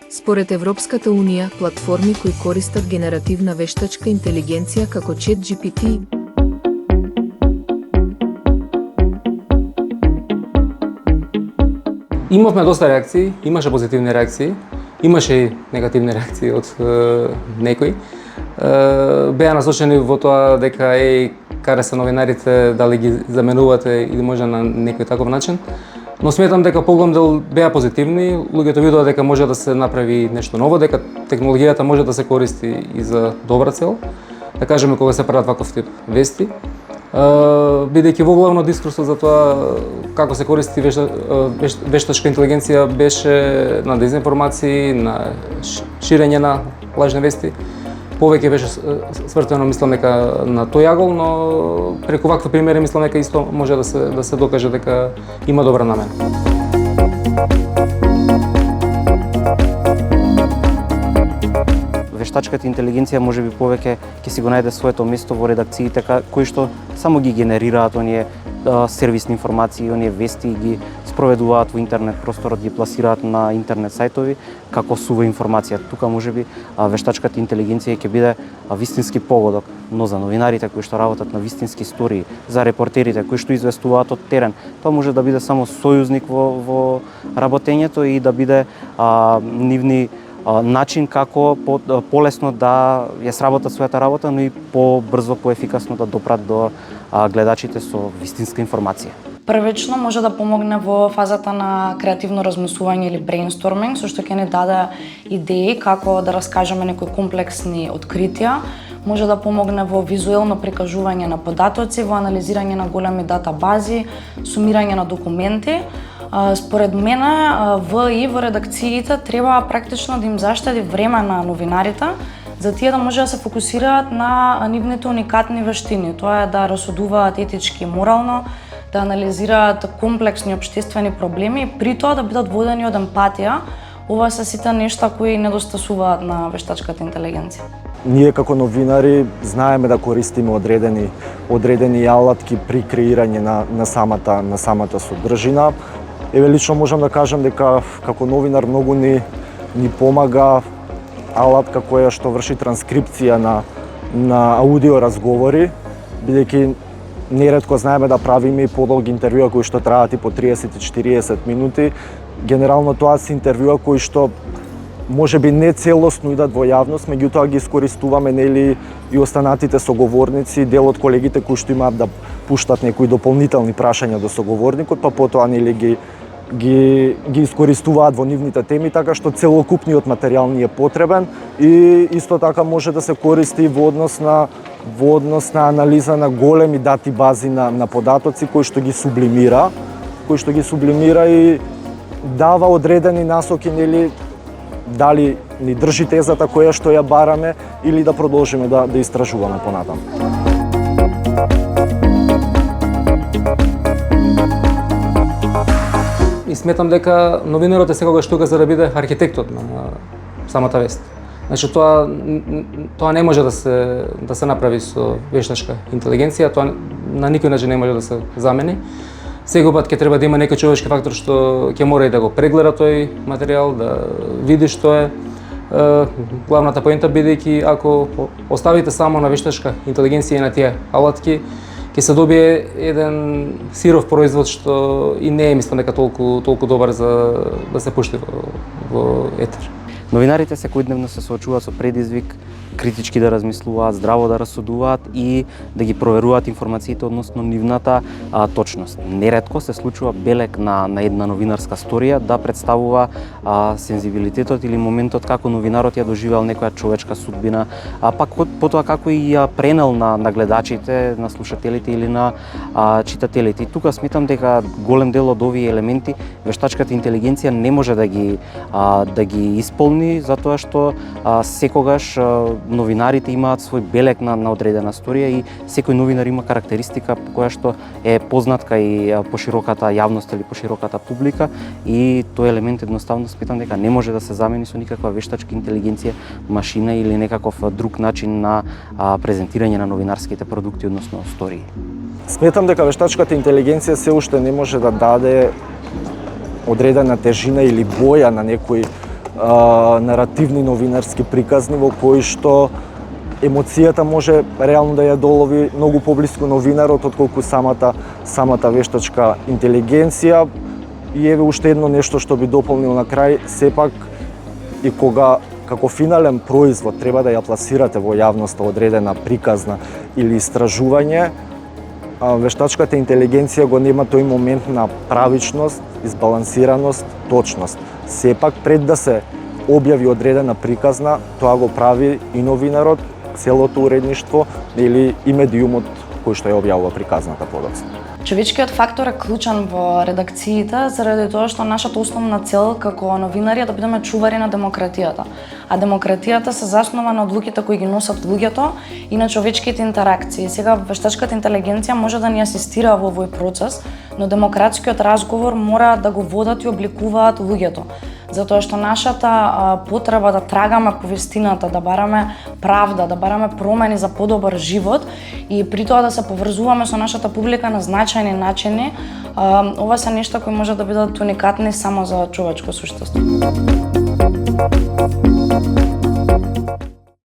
Според Европската унија, платформи кои користат генеративна вештачка интелигенција како ChatGPT Имавме доста реакции, имаше позитивни реакции, имаше и негативни реакции од некои. Беа насочени во тоа дека каде се новинарите, дали ги заменувате или може на некој таков начин. Но сметам дека поголем дел беа позитивни, луѓето видоа дека може да се направи нешто ново, дека технологијата може да се користи и за добра цел, да кажеме кога се прават ваков тип вести. Бидејќи во главно дискурсот за тоа како се користи вештачка интелигенција беше на дезинформации, на ширење на лажни вести. Повеќе беше свртено, мислам, дека на тој агол, но преку вакви примери мислам дека исто може да се докаже дека има добра намера. Вештачката интелигенција можеби повеќе ќе си го најде своето место во редакциите кои што само ги генерираат оние сервисни информации, оние вести ги спроведуваат во интернет просторот, ги пласираат на интернет сајтови како сува информација. Тука можеби вештачката интелигенција ќе биде вистински погодок, но за новинарите кои што работат на вистински истории, за репортерите кои што известуваат од терен, тоа може да биде само сојузник во работењето и да биде нивни начин како полесно да ја сработат својата работа, но и побрзо, поефикасно да допрат до гледачите со вистинска информација. Првично може да помогне во фазата на креативно размислување или брейнсторминг, со што ќе ни даде идеи како да раскажеме некои комплексни откритија, може да помогне во визуелно прикажување на податоци, во анализирање на големи датабази, сумирање на документи. Според мене, ВИ во редакциите треба практично да им заштеди време на новинарите, за тие да може да се фокусираат на нивните уникатни вештини. Тоа е да расудуваат етички и морално, да анализираат комплексни општествени проблеми, при тоа да бидат водени од емпатија. Ова се сите нешта кои недостасуваат на вештачката интелигенција. Ние како новинари знаеме да користиме одредени алатки при креирање на самата содржина. Еве лично можам да кажам дека како новинар многу ни помага алатка која што врши транскрипција на аудио разговори, бидејќи неретко знаеме да правиме и подолги интервјуа кои што траат и по 30-40 минути. Генерално тоа се интервјуа кои што можеби не целосно идат во јавност, меѓутоа ги искористуваме нели и останатите соговорници, дел од колегите кои што имаат да пуштат некои дополнителни прашања до соговорникот, па потоа нели ги искористуваат во нивните теми, така што целокупниот материјал ни е потребен и исто така може да се користи во однос на анализа на големи дати бази на податоци кои што ги сублимира и дава одредени насоки нели дали ни држи тезата која што ја бараме или да продолжиме да истражуваме понатаму. И сметам дека новинарот е секогаш тука за да биде архитектот на самата вест. Значи тоа не може да се направи со вештачка интелигенција, тоа на никој начин не може да се замени. Секој пат ќе треба да има некој човечки фактор што ќе мора и да го прегледа тој материјал, да види што е. Главната поента бидејќи ако оставите само на вештачка интелигенција и на тие алатки, ќе се добие еден сиров производ што и не е мислам дека толку добар за да се пушти во етер. Новинарите секојдневно се соочуваат со предизвик критички да размислуваат, здраво да расудуваат и да ги проверуваат информациите односно нивната точност. Неретко се случува белег на една новинарска сторија да представува сензибилитетот или моментот како новинарот ја доживеал некоја човечка судбина, пак потоа како и ја пренел на гледачите, на слушателите или на читателите. И тука сметам дека голем дел од овие елементи вештачката интелигенција не може да ги исполни, затоа што секогаш новинарите имаат свој белег на одредена сторија и секој новинар има карактеристика која што е познат кај пошироката јавност или пошироката публика и тој елемент едноставно сметам дека не може да се замени со никаква вештачка интелигенција, машина или некаков друг начин на презентирање на новинарските продукти односно стории. Сметам дека вештачката интелигенција се уште не може да даде одредена тежина или боја на некој наративни новинарски приказни во кои што емоцијата може реално да ја долови многу поблиску новинарот отколку самата вештачка интелигенција. И еве уште едно нешто што би дополнил на крај, сепак и кога како финален производ треба да ја пласирате во јавноста одредена приказна или истражување, вештачката интелигенција го нема тој момент на правичност, избалансираност, точност. Сепак пред да се објави одредена приказна, тоа го прави и новинарот, целото уредништво или и медиумот кој што ја објавува приказната подоцна. Човечкиот фактор е клучен во редакциите заради тоа што нашата основна цел како новинари е да бидеме чувари на демократијата. А демократијата се заснова на одлуките кои ги носат луѓето и на човечките интеракции. Сега вештачката интелигенција може да ни асистира во овој процес, но демократскиот разговор мора да го водат и обликуваат луѓето. Затоа што нашата потреба да трагаме по вистината, да бараме правда, да бараме промени за подобар живот и при тоа да се поврзуваме со нашата публика на значајни начини, ова се нешта кои може да бидат уникатни само за човечко суштество.